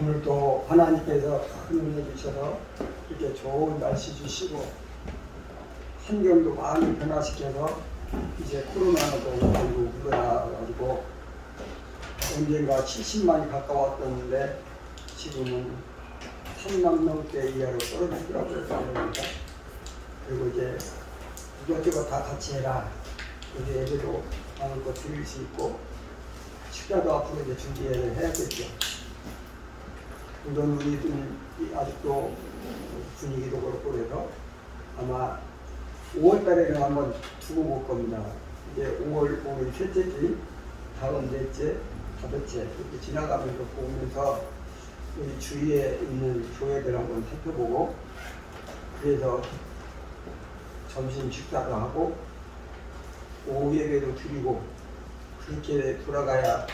오늘도 하나님께서 큰 은혜 주셔서 이렇게 좋은 날씨 주시고 환경도 많이 변화시켜서 이제 코로나도 아니고 물러나가지고 언젠가 70만이 가까웠었는데 지금은 3만 명대 이하로 떨어지더라고요. 그리고 이제 이것저것 다 같이 해라. 우리 애들도 마음껏 드릴 수 있고 식사도 앞으로 이제 준비를 해야겠죠. 물론 우리는 아직도 분위기도 그렇고 그래서 아마 5월 달에는 한번 두고 볼 겁니다. 이제 5월 셋째 주, 다음 넷째, 다섯째 이렇게 지나가면서 보면서 우리 주위에 있는 교회들 한번 살펴보고 그래서 점심 식사도 하고 오후 예배도 드리고 그렇게 돌아가야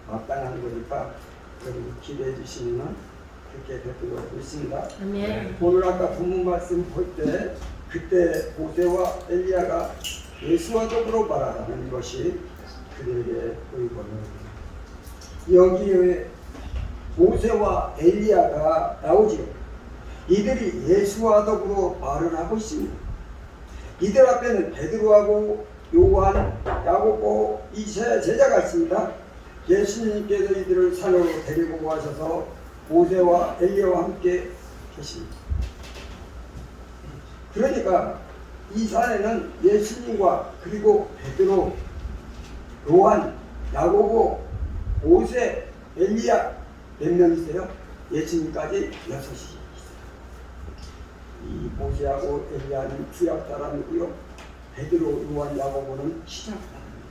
마땅한 거니까 여러분 기대해 주시면 그렇게 되도록 있습니다. 아멘. 오늘 아까 본문 말씀 볼 때 그때 모세와 엘리야가 예수와 더불어 말하라는 것이 그들에게 보이거든요. 여기에 모세와 엘리야가 나오지요. 이들이 예수와 더불어 말을 하고 있습니다. 이들 앞에는 베드로하고 요한, 야고보 이 세 제자가 있습니다. 예수님께서 이들을 산으로 데리고 가셔서 모세와 엘리야와 함께 계십니다. 그러니까 이 산에는 예수님과 그리고 베드로, 요한, 야고보, 모세, 엘리야 몇 명 있어요? 예수님까지 6이 있어요. 이 모세하고 엘리야는 구약 사람이고요. 베드로, 요한, 야고보는 신약 사람입니다.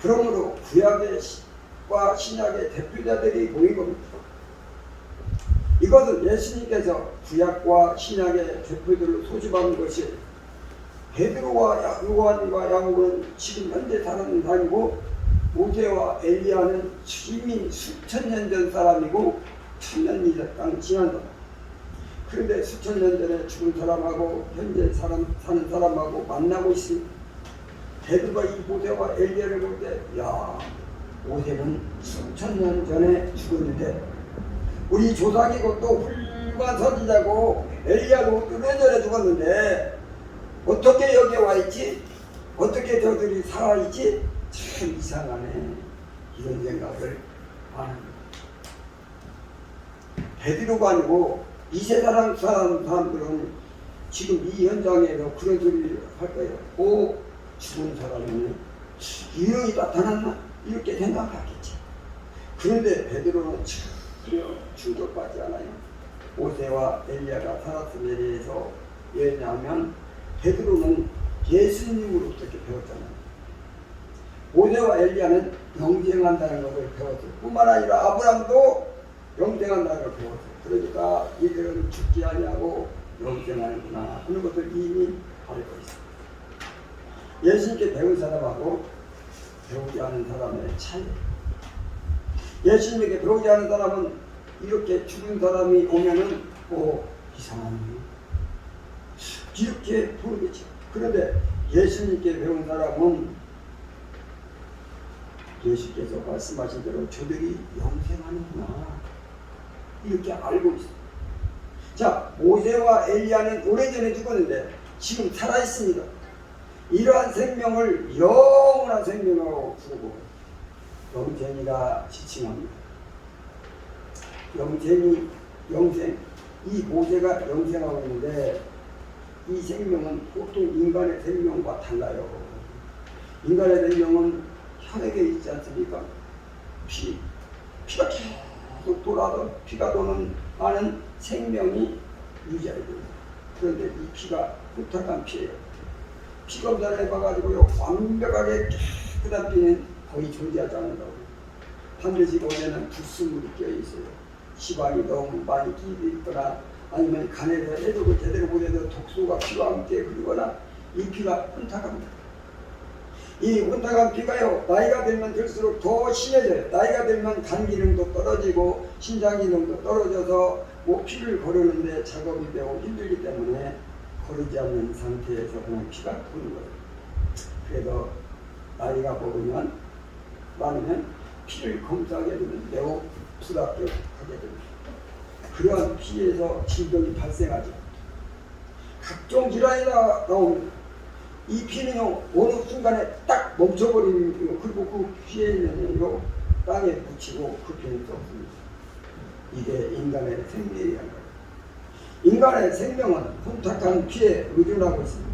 그러므로 구약과 신약의 대표자들이 모인 겁니다. 이것은 예수님께서 구약과 신약의 대표들을 소집하는 것이 베드로와 요한과 야고보는 지금 현재 사는 사람이고 모세와 엘리야는 이미 수천 년 전 사람이고 천년이 지난 사람. 그런데 수천 년 전에 죽은 사람하고 현재 사는 사람하고 만나고 있습니다. 베드로가 이 모세와 엘리야를 볼 때, 야, 모세는 수천 년 전에 죽었는데 우리 조상이고 또 훌륭한 선지자고 엘리야도 꽤 전에 죽었는데 어떻게 여기에 와 있지? 어떻게 저들이 살아 있지? 참 이상하네. 이런 생각을 하는 거예요. 베드로가 아니고 이세 사람들은 지금 이 현장에서 그런 소리를 할 거예요. 오, 죽은 사람이네. 유령이 나타났나? 이렇게 생각하겠지. 그런데 베드로는 전혀 충격받지 않아요. 모세와 엘리야가 살았음에 대해서. 왜냐하면 베드로는 예수님으로부터 이렇게 배웠잖아요. 모세와 엘리야는 영생한다는 것을 배웠어요. 뿐만 아니라 아브라함도 영생한다는 걸 배웠어요. 그러니까 이들은 죽지 아니하고 영생하는구나 하는 것을 이미 알고 있어요. 예수님께 배운 사람하고 배우지 않은 사람의 차이. 예수님에게 배우지 않은 사람은 이렇게 죽은 사람이 오면은 이상하네 이렇게 부르겠죠. 그런데 예수님께 배운 사람은 예수께서 말씀하신 대로 저들이 영생하는구나 이렇게 알고 있어요. 자, 모세와 엘리야는 오래전에 죽었는데 지금 살아있습니다. 이러한 생명을 영원한 생명으로 부르고 영생이라 지칭합니다. 영생, 이 모세가 영생하고 있는데 이 생명은 보통 인간의 생명과 달라요. 인간의 생명은 혈액에 있지 않습니까? 피가 계속 돌아도 피가 도는 많은 생명이 유지해야 됩니다. 그런데 이 피가 부탁한 피예요. 피 검사를 해봐가지고요 완벽하게 깨끗한 피는 거의 존재하지 않는다고. 반드시 거기에는 불순물이 껴있어요. 지방이 너무 많이 끼어 있거나 아니면 간에서 해독을 제대로 못해서 독소가 피와 함께 흐르거나 이 피가 혼탁합니다. 이 혼탁한 피가요 나이가 들면 들수록 더 심해져요. 나이가 들면 간 기능도 떨어지고 신장 기능도 떨어져서 피를 거르는데 작업이 매우 힘들기 때문에 거르지 않는 상태에서 그냥 피가 도는 거예요. 그래서 나이가 많으면 피를 검사하게 되면 매우 불합격하게 됩니다. 그러한 피에서 질병이 발생하죠. 각종 질환이 나옵니다. 이 피는요 어느 순간에 딱 멈춰버리는, 그리고 그 피에 있는 요 땅에 묻히고 그 피는 썩습니다. 이게 인간의 생명이라는 거예요. 인간의 생명은 혼탁한 피에 의존하고 있습니다.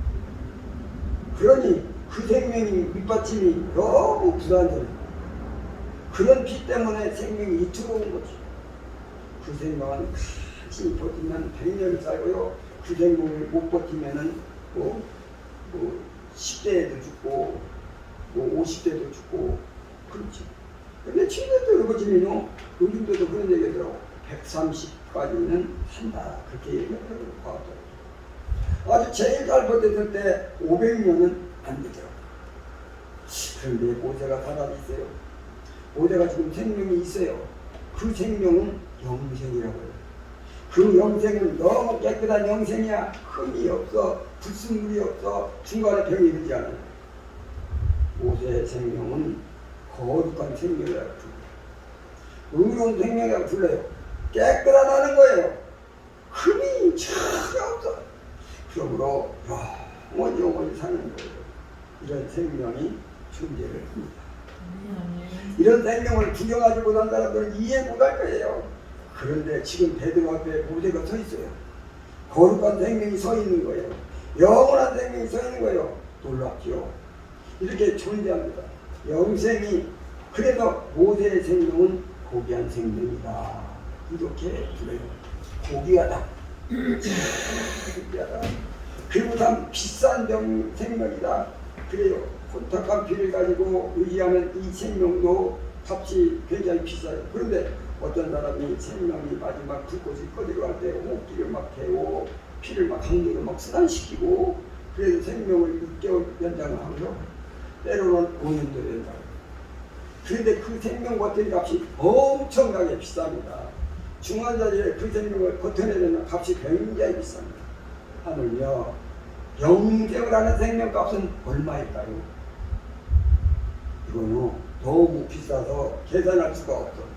그러니 그 생명이 밑받침이 너무 불안정해요. 그런 피 때문에 생명이 이투로운 거죠. 그 생명은 같이 버티면 100년을 살고요. 그 생명을 못 버티면은 10대에도 죽고 50대도 죽고 그렇죠. 근데 7대도 넘어지면요 요즘도 그런 얘기 하더라고. 130까지는 산다 그렇게 얘기하더라고요. 아주 제일 잘 버텼을 때 500년은 안 되더라고요. 그런데 모세가 살아 있어요. 모세가 지금 생명이 있어요. 그 생명은 영생이라고 해요. 그 영생은 너무 깨끗한 영생이야. 흠이 없어, 불순물이 없어, 중간에 병이 들지 않아요. 모세의 생명은 거룩한 생명이라고 불러요. 의로운 생명이라고 불러요. 깨끗하다는 거예요. 흠이 전혀 없어. 그러므로 영원히 사는 거예요. 이런 생명이 존재를 합니다. 이런 생명을 구경하지 못한 사람들은 이해 못할 거예요. 그런데 지금 베드로 앞에 모세가 서 있어요. 거룩한 생명이 서 있는 거예요. 영원한 생명이 서 있는 거예요. 놀랍죠. 이렇게 존재합니다. 영생이. 그래서 모세의 생명은 고귀한 생명이다. 이렇게 불러요. 고귀하다. 고귀하다. 그리고 참 비싼 생명이다. 그래요. 혼탁한 피를 가지고 의지하는 이 생명도 값이 굉장히 비싸요. 그런데 어떤 사람이 생명이 마지막 불꽃이 꺼지고 할 때 호흡기를 막 태우고 피를 막 강제로 막 순환시키고 그래서 생명을 6개월 연장을 하고요. 때로는 5년도 연장. 그런데 그 생명 버티는 값이 엄청나게 비쌉니다. 중환자리에 그 생명을 버텨내는 값이 굉장히 비쌉니다. 하물며 영생을 하는 생명값은 얼마일까요? 이거는 너무 비싸서 계산할 수가 없어.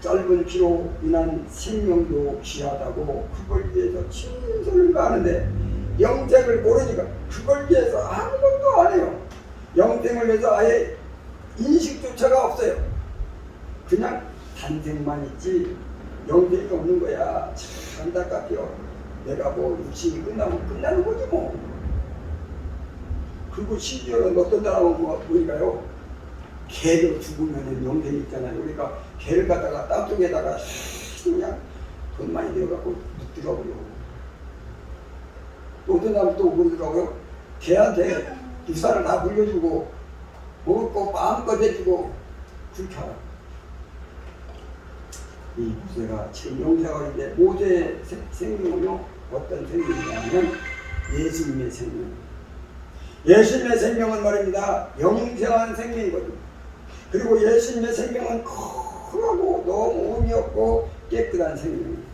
짧은 피로 인한 생명도 귀하다고 그걸 위해서 친선을 가하는데 영생을 모르니까 그걸 위해서 아무것도 안 해요. 영생을 위해서 아예 인식조차가 없어요. 그냥 탄생만 있지 영생이 없는 거야. 참 안타깝죠. 내가 육신이 끝나면 끝나는 거지 뭐. 그리고 심지어는 어떤 사람은 뭐니까요? 개도 죽으면 영생이 있잖아요. 그러니까 개를 갖다가 땅속에다가 그냥 돈 많이 들어가고 묻더라고요. 또 어떤 사람은 또 그러더라고요. 개한테 유산을 다 물려주고 먹을 거 마음껏 해주고 그렇게 하라. 이 모세가 지금 영생하는데 모세의 생명은요 어떤 생명이냐면 예수님의 생명. 예수님의 생명은 말입니다. 영생한 생명이거든요. 그리고 예수님의 생명은 크고 너무 의미 없고 깨끗한 생명이에요.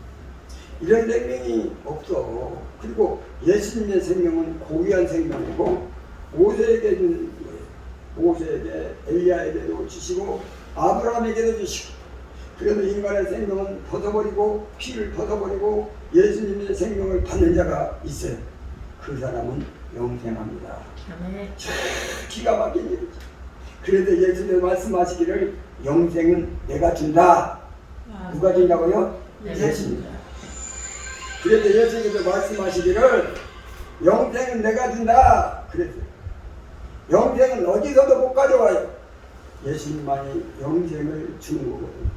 이런 생명이 없어. 그리고 예수님의 생명은 고귀한 생명이고 모세에게 주는 거예요. 모세에게 엘리야에게도 주시고 아브라함에게도 주시고 그래서 인간의 생명은 벗어버리고 피를 벗어버리고 예수님의 생명을 받는 자가 있어요. 그 사람은 영생합니다. 기가 막힌 일이죠. 그래서 예수님이 말씀하시기를 영생은 내가 준다. 누가 준다고요? 예수님. 그래서 예수님께서 말씀하시기를 영생은 내가 준다. 그랬어요. 영생은 어디서도 못 가져와요. 예수님만이 영생을 주는 거거든요.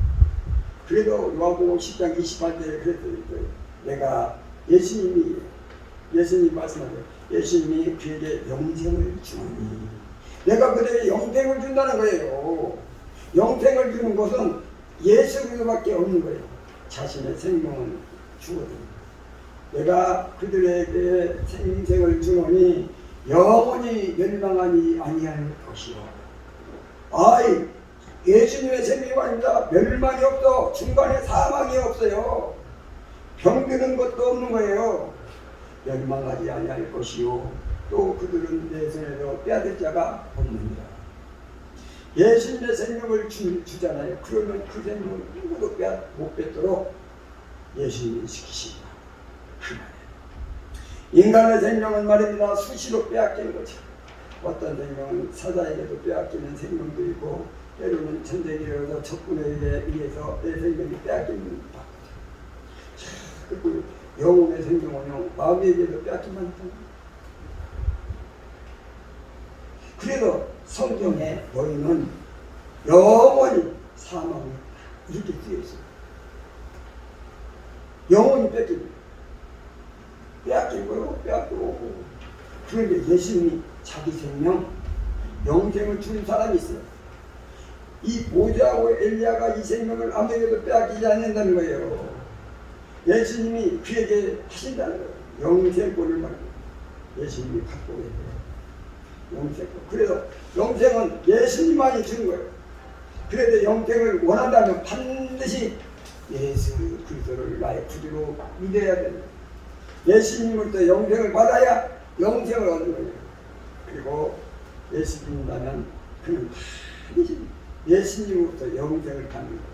그래도 요한복음 10장 28절에 그랬어요. 내가 예수님 말씀하세요. 예수님이 그에게 영생을 주니 내가 그에게 영생을 준다는 거예요. 영생을 주는 것은 예수 그리스도밖에 없는 거예요. 자신의 생명을 주거든요. 내가 그들에게 생생을 주노니 영원히 멸망하니 아니할 것이요. 아이 예수님의 생명이 아닙니다. 멸망이 없어. 중간에 사망이 없어요. 병드는 것도 없는 거예요. 멸망하지 아니할 것이요 또 그들은 내 손에서 빼앗을 자가 없느니라. 예수님의 생명을 주잖아요. 그러면 그 생명을 누구도 못 뺏도록 예수님이 시키십니다. 그 말이에요. 인간의 생명은 말입니다. 수시로 빼앗기는 거죠. 어떤 생명은 사자에게도 빼앗기는 생명도 있고 때로는 천대기로서 적군에게 의해서 내 생명이 빼앗기는 거죠. 그리고 영혼의 생명은요 마귀에게도 빼앗기만 합니다. 그래도 성경에 너희는 영원히 사망했다 이렇게 쓰여 있어요. 영원히 뺏깁니다. 빼앗기고 빼앗기고. 그런데 예수님이 자기 생명 영생을 주는 사람이 있어요. 이 모세하고 엘리야가 이 생명을 아무에게도 빼앗기지 않는다는 거예요. 예수님이 그에게 하신다는 거예요. 영생권을 말합니다. 예수님이 갖고 계세요. 영생권. 그래서 영생은 예수님만이 주는 거예요. 그래도 영생을 원한다면 반드시 예수 그리스도를 나의 구주로 믿어야 됩니다. 예수님으로부터 영생을 받아야 영생을 얻는 거예요. 그리고 예수 믿는다면 그는 반드시 예수님으로부터 영생을 받는 거예요.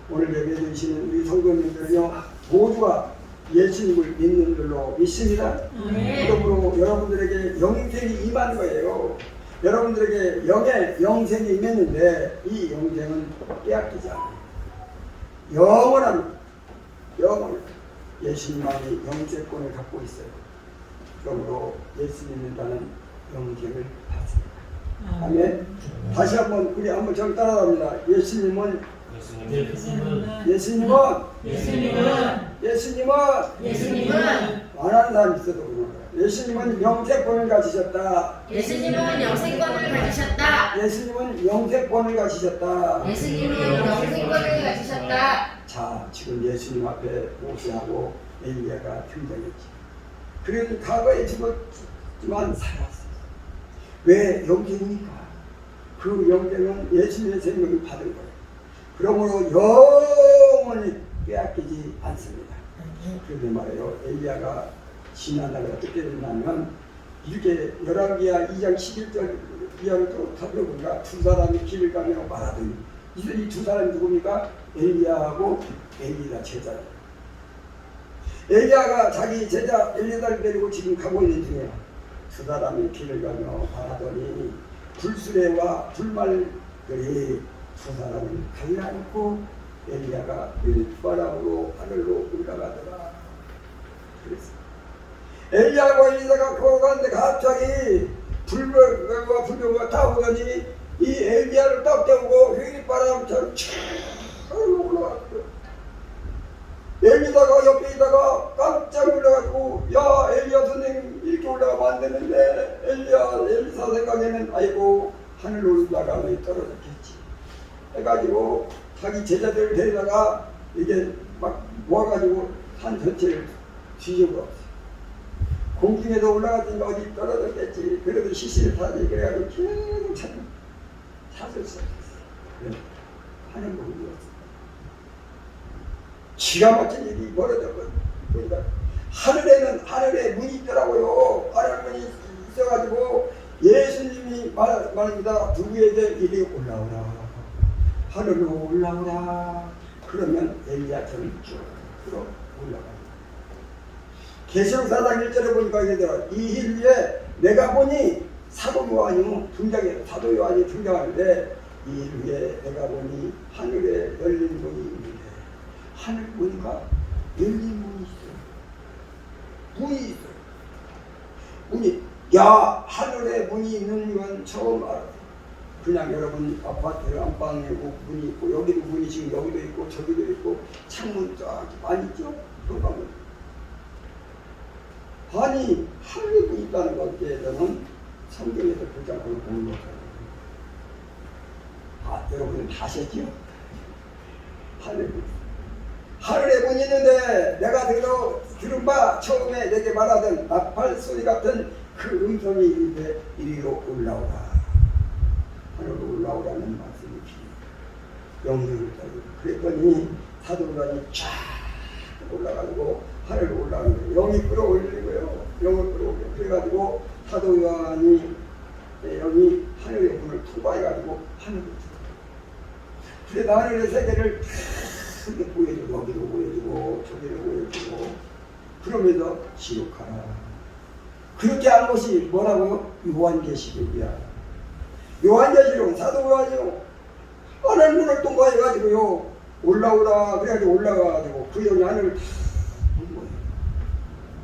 오늘 예배 드리시는 우리 성도님들은요 모두가 예수님을 믿는 줄로 믿습니다. 그러므로 여러분들에게 영생이 임한 거예요. 여러분들에게 영생이 임했는데 이 영생은 빼앗기지 않아요. 영원합니다. 영원. 예수님만이 영생권을 갖고 있어요. 그러므로 예수 믿는다는 영생을 받습니다. 아멘. 다시 한번 우리 한번 정 따라합니다. 예수님은 말하는 사람 있어도 그런 거예요. 예수님은 영생권을 가지셨다. 예수님은 영생권을 가지셨다. 예수님은 영생권을 가지셨다. 예수님은 영생권을 가지셨다. 자, 지금 예수님 앞에 모세하고 엘리야가 등장했지. 그는 과거에 죽었지만 살았어요. 왜 영생이니까? 그 영생은 예수님의 생명을 받은 거예요. 그러므로 영원히 빼앗기지 않습니다. 그런데 말이에요. 엘리야가 지나다가 어떻게 됐냐면 이렇게 열왕기하 2장 11절 이하를 또 살펴보니까 두 사람이 길을 가며 말하더니 이 두 사람이 누굽니까? 엘리야하고 엘리야 제자예요. 엘리야가 자기 제자 엘리야를 데리고 지금 가고 있는 중이에요. 두 사람이 길을 가며 말하더니 불수레와 불말들이 두 사람을 갈라놓고 엘리야가 밀바람으로 하늘로 올라가더라. 그랬어요. 엘리야하고 엘리야가 걸어가는데 갑자기 불과 불교가 타오더니 이 엘리야를 딱 태우고 휘바람처럼 촥 올라갔어요. 엘리야가 옆에 있다가 깜짝 놀라가지고 야 엘리야 선생님 이렇게 올라가면 안 되는데 엘리사 생각에는 아이고 하늘로 올라가면 떨어졌겠지 해가지고 자기 제자들을 데리다가 이게 막 모아가지고 산 전체를 뒤져버렸어요. 공중에서 올라갔으니까 어디 떨어졌겠지. 그래도 시시를 타지. 그래가지고 계속 찾았어요. 하늘로 올라갔어요. 기가 막힌 일이 벌어졌거든요. 하늘에 문이 있더라고요. 하늘 문이 있어가지고 예수님이 말합니다. 누구에게 이리 올라오라. 하늘로 올라오라. 그러면 엘리야처럼 쭉 올라가요. 계시록 4장 1절에 보니까 이러더라. 이 일 위에 내가 보니 사도 요한이 등장해요. 사도 요한이 등장하는데 이 일 위에 내가 보니 하늘에 열린 문이 있는데 하늘 보니까 열린 문이 있어요. 문이 있어요. 문이 하늘에 문이 있는 건 처음 알았어요. 그냥 여러분 아파트 안방에 문이 있고 여기도 문이 지금 여기도 있고 저기도 있고 창문 쫙 많이 있죠. 그러면 아니 하늘에 문이 있다는 것에 대해서는 성경에서 보지 않고 보는 거잖아요. 여러분은 다 아셨죠? 하늘에 문이 있는데 내가 들은 바 처음에 내게 말하던 나팔 소리 같은 그 음성이 이르되 이리로 올라오라. 하늘로 올라오라는 말씀이 영생을 따르고 그랬더니 사도 요한이 쫙 올라가고 하늘로 올라가는 거예요. 영이 끌어올리는 거예요. 영을 끌어올려. 그래가지고 사도 요한이 영이 하늘의 문을 통과해가지고 하늘을 들어가요. 그래서 하늘의 세계를 크게 보여주고 여기로 보여주고 저기로 보여주고 그러면서 기록하라. 그렇게 한 것이 뭐라고요? 요한계시록이야. 요한계시록은 사도 요한이요. 하늘 문을 통과해가지고요 올라오라 그래가지고 올라가가지고 그 영이 하늘을 다 본 거예요.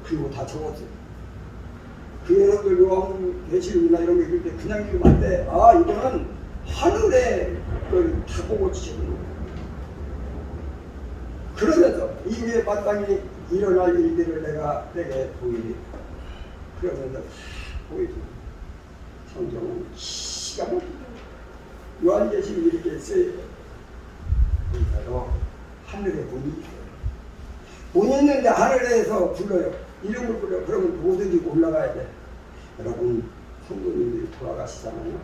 그리고 다 적었어요. 그 여러분들 요한계시록이나 이런 거 읽을 때 그냥 읽으면 안 돼. 아 이거는 하늘에 그걸 다 보고 지적은 거예요. 그러면서 이후에 마땅히 일어날 일들을 내가 내게 보이리. 그러면서 보여주고 성경은 기가 막히다. 요한계시록이 이렇게 쓰여요. 그러니까요 하늘에 문이 있어요. 문이 있는데 하늘에서 불러요. 이름을 불러요. 그러면 뭐든지 올라가야 돼. 여러분 성도님들이 돌아가시잖아요.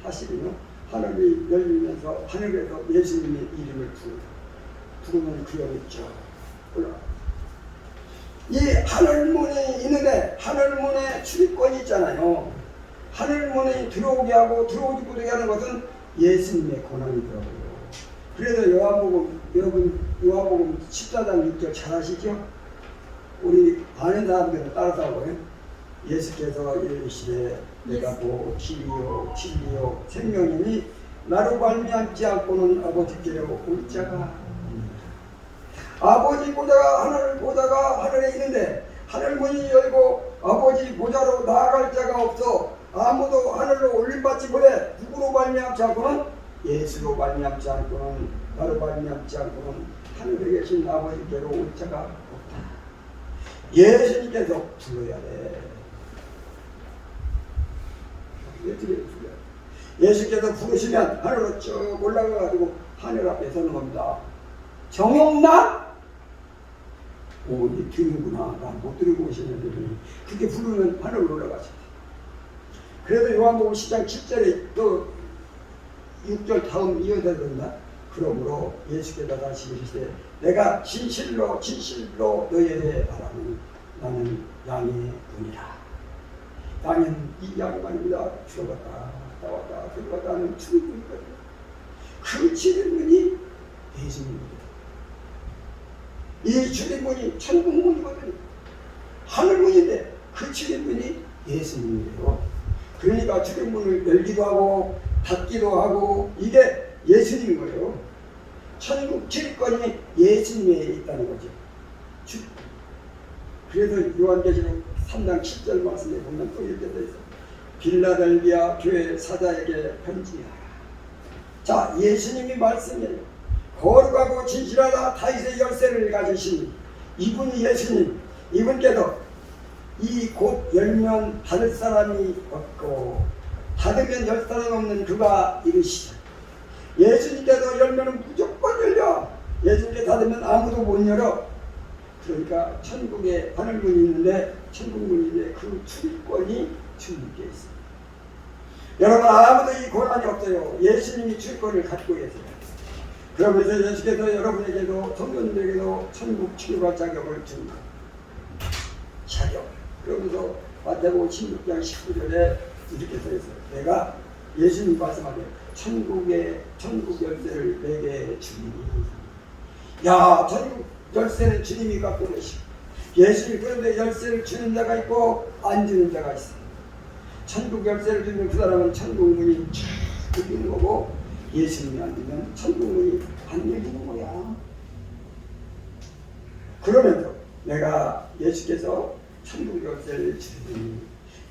사실은요 하늘이 열리면서 하늘에서 예수님의 이름을 부르면 그 영이 쭉 올라가요. 이 하늘문이 있는데 하늘문에 출입권이 있잖아요. 하늘문에 들어오게 하고 들어오지 못하게 하는 것은 예수님의 권한이더라고요. 그래서 여러분 요한복음 14장 6절 잘 아시죠? 우리 아는 사람들은 따라서 하고요. 예수께서 이르시되 내가 곧 길이요 진리요 생명이니 나로 말미암지 않고는 아버지께로 올 자가 아버지 보좌가 하늘 보좌가 하늘에 있는데 하늘 문이 열고 아버지 보좌로 나아갈 자가 없어 아무도 하늘로 올림받지 못해 누구로 말미암지 않고는 예수로 말미암지 않고는 나로 말미암지 않고는 하늘에 계신 아버지께로 올 자가 없다. 예수님께서 불러야 돼. 예수께서 부르시면 하늘로 쭉 올라가가지고 하늘 앞에 서는 겁니다. 정용나? 오, 이제 듣는구나. 나 못 들고 오시는데 그렇게 부르면 하늘로 올라가십니다. 그래도 요한복음 10장 7절에 또 6절 다음 이어져야 된다. 그러므로 예수께서 다시 이르시되 내가 진실로 진실로 너희에게 말하노니 나는 양의 문이라. 양은 이 양이 말입니다. 들어갔다 나왔다 들어갔다 하는 출입문이거든요. 그 출입문이 예수님입니다. 이 출입문이 천국문이거든요. 하늘문인데 그 출입문이 예수님이에요. 그러니까 출입문을 열기도 하고 닫기도 하고 이게 예수님인 거예요. 천국 출입권이 예수님에 있다는 거죠. 그래서 요한계시록 3장 10절 말씀에 보면 또 이렇게 되어 있어요. 빌라델비아 교회 사자에게 편지하라. 자, 예수님이 말씀이에요. 거룩하고 진실하다 다윗의 열쇠를 가지신 이분이 예수님. 이분께서 이 곧 열면 닫을 사람이 없고 닫으면 열 사람이 없는 그가 이르시다. 예수님께서 열면 무조건 열려. 예수님께 닫으면 아무도 못 열어. 그러니까 천국에 하늘문이 있는데 천국문인데 그 출입권이 주님께 있습니다. 여러분 아무도 이 권한이 없어요. 예수님이 출입권을 갖고 계세요. 그러면서 예수께서 여러분에게도 성도님에게도 천국 출입할 자격을 줍니다. 자격. 그러면서 마태복음 16장 19절에 이렇게 써 있어요. 내가 예수님 말씀하세요. 천국 열쇠를 내게 주리니. 야, 천국 열쇠는 주님이 갖고 계시고 예수님 그런데 열쇠를 주는 자가 있고 안 주는 자가 있어요. 천국 열쇠를 주면 그 사람은 천국 문이 쫙 열리는 거고 예수님이 안 주면 천국 문이 안 열리는 거야. 그러면서 내가 예수께서 천국 열쇠를 주리니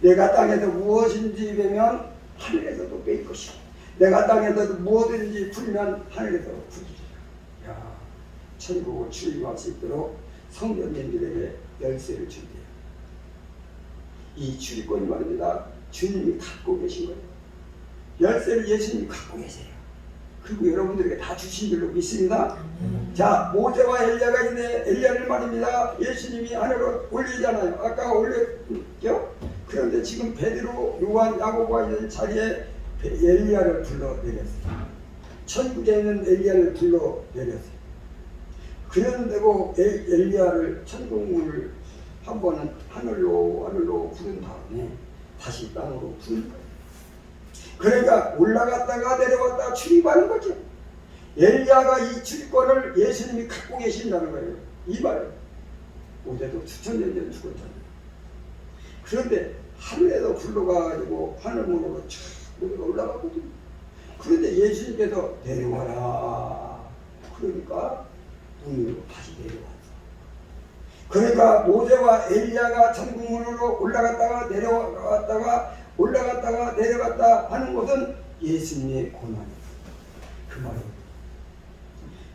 내가 땅에서 무엇인지 빼면 하늘에서도 뺄 것이고 내가 땅에서 무엇인지 풀면 하늘에서 풀리리라. 야, 천국을 출입할 수 있도록 성도님들에게 열쇠를 준대요. 이 출입권이 말입니다. 주님이 갖고 계신 거예요. 열쇠를 예수님이 갖고 계세요. 그리고 여러분들에게 다 주신 줄로 믿습니다. 자, 모세와 엘리야가 있는데 엘리야를 말입니다. 예수님이 하늘로 올리잖아요. 아까 올렸죠? 그런데 지금 베드로, 요한, 야고보가 있는 자리에 엘리야를 불러내렸어요. 천국에 있는 엘리야를 불러내렸어요. 그런데고 엘리야를 천국문을 한 번은 하늘로 부른 다음에 다시 땅으로 부른 거예요. 그러니까 올라갔다가 내려왔다가 출입하는 거죠. 엘리야가 이 출입권을 예수님이 갖고 계신다는 거예요. 이 말은 모세도 수천년 전 죽었잖아요. 그런데 하늘에도 불러가지고 하늘문으로 쭉 올라가거든요. 그런데 예수님께서 내려와라. 그러니까 눈으로 다시 내려왔어. 그러니까 모세와 엘리야가 천국문으로 올라갔다가 내려갔다가 올라갔다가 내려갔다 하는 것은 예수님의 고난이에요. 그 말은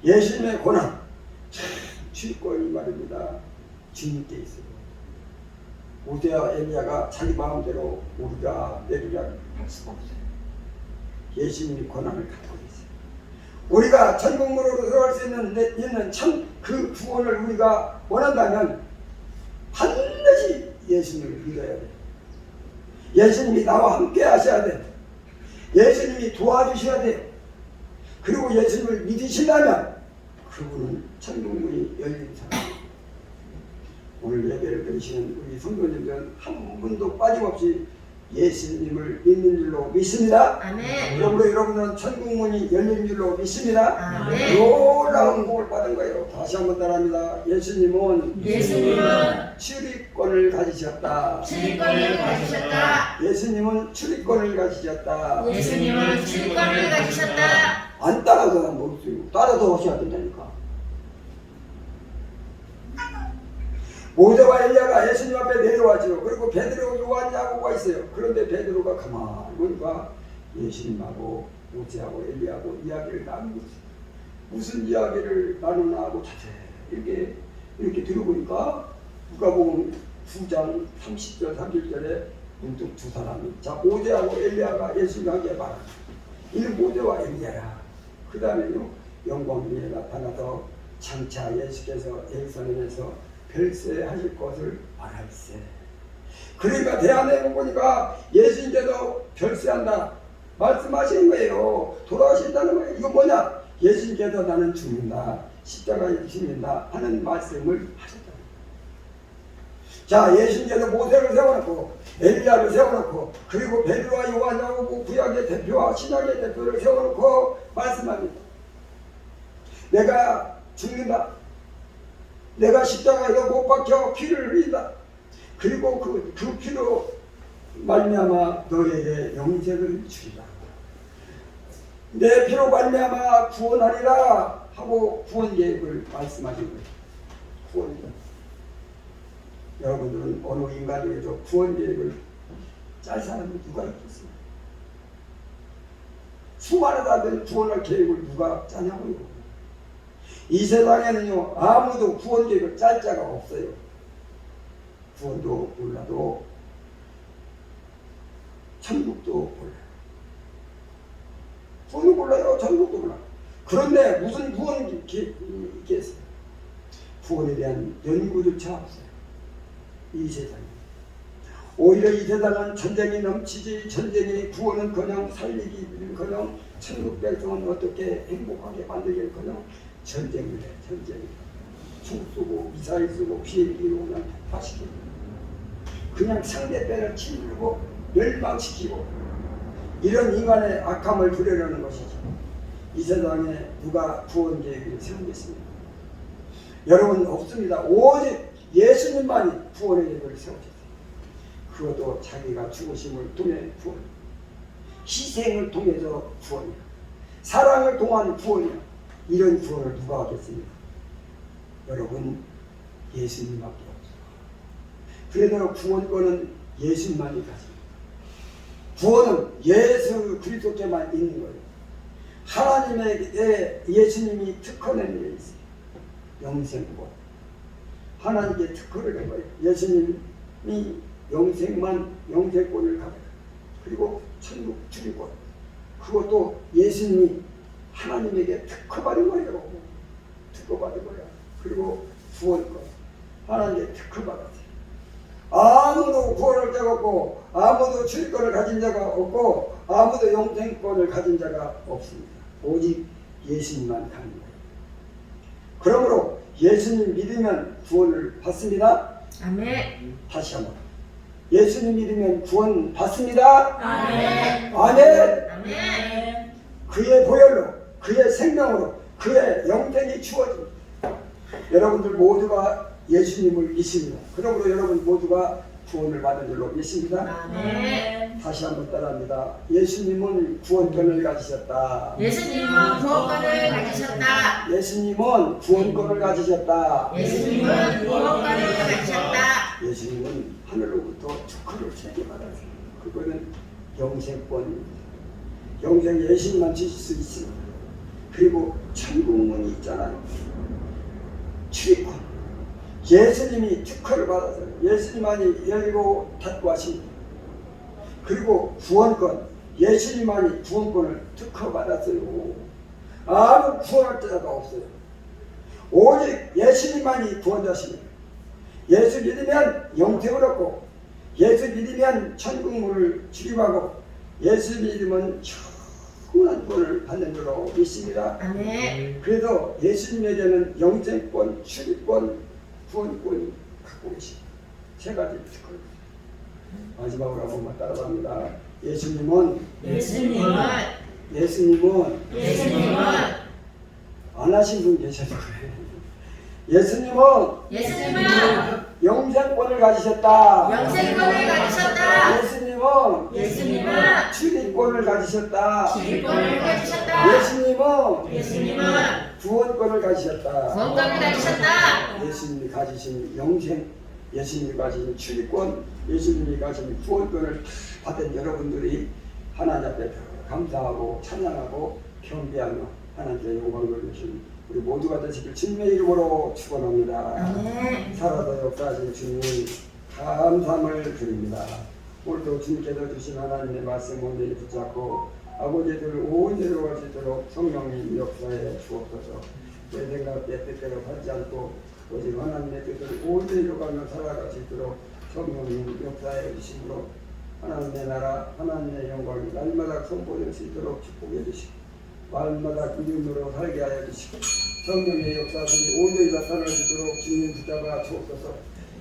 예수님의 고난, 출입권이 말입니다. 주님께 있어요. 모세와 엘리야가 자기 마음대로 오르자 내리자 할 수가 없어요. 예수님이 고난을 갖고 계세요. 우리가 천국문으로 들어갈 수 있는 참 그 구원을 우리가 원한다면 반드시 예수님을 믿어야 돼요. 예수님이 나와 함께 하셔야 돼요. 예수님이 도와주셔야 돼요. 그리고 예수님을 믿으신다면 그분은 천국문이 열린 사람이에요. 오늘 예배를 드리시는 우리 성도님들은 한 분도 빠짐없이 예수님을 믿는 줄로 믿습니다. 아멘. 그러므로 여러분은 천국문이 열린 줄로 믿습니다. 아멘. 놀라운 복을 받은 거예요. 다시 한번 따라합니다. 예수님은 출입권을 가지셨다. 출입권을 가지셨다. 예수님은 출입권을 가지셨다. 예수님은 출입권을 가지셨다. 안 따라서 안 먹었어요. 따라서 하셔야 된다니까. 모세와 엘리야가 예수님 앞에 내려왔죠. 그리고 베드로, 요한, 야고보가 있어요. 그런데 베드로가 가만히 보니까 예수님하고 모세하고 엘리야하고 이야기를 나누고 있어요. 무슨 이야기를 나누나 하고 자세히 이렇게 들어보니까 누가복음 9장 30절 31절에 문득 두 사람이 자 모세하고 엘리야가 예수님에게 말합니다. 이는 모세와 엘리야라. 그 다음에요 영광 위에 나타나서 장차 예수께서 예루살렘에서 별세하실 것을 말할세. 그러니까 대한내용 보니까 예수님께서 별세한다 말씀하시는 거예요. 돌아가신다는 거예요. 이거 뭐냐? 예수님께서 나는 죽는다 십자가에 죽는다 하는 말씀을 하셨다. 자 예수님께서 모세를 세워놓고 엘리야를 세워놓고 그리고 베드로와 요한, 야고보 구약의 대표와 신약의 대표를 세워놓고 말씀합니다. 내가 죽는다. 내가 십자가에서 못 박혀 피를 흘린다. 그리고 그 피로 말미암아 너에게 영생을 주리라. 내 피로 말미암아 구원하리라 하고 구원 계획을 말씀하신 거예요. 구원 계획. 여러분들은 어느 인간 중에서 구원 계획을 짤 사람이 누가 있겠어요? 수많은 사람들이 구원할 계획을 누가 짜냐고요. 이 세상에는요 아무도 구원 계획을 짤 자가 없어요. 구원도 몰라도 천국도 몰라요. 구원도 몰라요. 천국도 몰라요. 그런데 무슨 구원이 있겠어요? 구원에 대한 연구조차 없어요. 이 세상에. 오히려 이 세상은 전쟁이 넘치지 전쟁이 구원은커녕 살리기는커녕 천국 백성은 어떻게 행복하게 만들기는커녕 전쟁을 해. 전쟁. 총 쏘고 미사일 쏘고 비행기로 그냥 폭파시키고 그냥 상대편을 치르고 멸망시키고 이런 인간의 악함을 부려내는 것이죠. 이 세상에 누가 구원 계획을 세우겠습니까? 여러분 없습니다. 오직 예수님만이 구원의 계획을 세우셨어요. 그것도 자기가 죽으심을 통해 구원, 희생을 통해서 구원이야. 사랑을 통한 구원이야. 이런 구원을 누가 하겠습니까? 여러분 예수님밖에 없어요. 그래서 구원권은 예수님만이 가집니다. 구원은 예수 그리스도께만 있는 거예요. 하나님에게 예수님이 특허낸 게 있어요. 영생권. 하나님께 특허를 낸 거예요. 예수님이 영생권을 가져요. 그리고 천국 출입권. 그것도 예수님이 하나님에게 특허받은 거예요. 특허받은 거야. 그리고 구원권. 하나님께 특허받았어요. 아무도 구원을 자가 없고 아무도 출입권을 가진 자가 없고 아무도 영생권을 가진 자가 없습니다. 오직 예수님만 가는 거예요. 그러므로 예수님 믿으면 구원을 받습니다. 아멘. 다시 한번 예수님 믿으면 구원 받습니다. 아멘. 아멘. 아멘. 그의 보혈로, 그의 생명으로, 그의 영생이 주어집니다. 여러분들 모두가 예수님을 믿습니다. 그러므로 여러분 모두가 구원을 받은 줄로 믿습니다. 아멘. 다시 한번 따라합니다. 예수님은 구원권을 가지셨다. 예수님은 구원권을 가지셨다. 예수님은 구원권을 가지셨다. 예수님은 구원권을 가지셨다. 예수님은 하늘로부터 축하를 세게 받았어요. 그거는 영생권입니다. 영생 예수님만 주실 수 있습니다. 그리고 천국문이 있잖아요. 출입권. 예수님이 특허를 받았어요. 예수님만이 열고 닫고 하십니다. 그리고 구원권. 예수님만이 구원권을 특허 받았어요. 아무 구원할 자가 없어요. 오직 예수님만이 구원자십니다. 예수 믿으면 영생을 얻고, 예수 믿으면 천국문을 출입하고, 예수 믿으면 영원한 구원을 받는 줄로 믿습니다. 아멘. 그래서 예수님에게는 영생권, 출입권, 구원권이 갖고 계십니다. 세 가지 특권입니다. 마지막으로 한 번만 따라갑니다. 예수님은 안 하신 분 계셔서 그래요. 예수님은 영생권을 가지셨다. 영생권을 가지셨다. 예수님은 출입권을 가지셨다. 출입권을 가지셨다. 예수님은 구원권을 가지셨다. 구원권을 가지셨다. 예수님이 가지신 영생, 예수님이 가지신 출입권, 예수님이 가지신 구원권을 받은 여러분들이 하나님 앞에 감사하고 찬양하고 경배하며 하나님께 영광을 돌리신 우리 모두가 되시길 주님의 이름으로 축원합니다. 아멘. 살아서 역사하신 주님 감사함을 드립니다. 오늘도 주님께서 주신 하나님의 말씀 온전히 붙잡고 아버지들 온전히 갈 수 있도록 성령님 역사에 주옵소서. 내 생각 내 뜻대로 하지 않고 오직 하나님의 뜻을 온전히 가며 살아갈 수 있도록 성령님 역사에 주심으로 하나님의 나라 하나님의 영광이 날마다 선포될 수 있도록 축복해 주시고 날마다 믿음으로 살게 하여 주시고 성령의 역사들이 온전히 나타날 수 있도록 주님 붙잡아 주옵소서.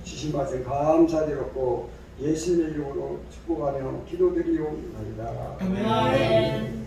주신 말씀 감사드렸고 예수님의 이름으로 축복하며 기도드리옵나이다. 아멘.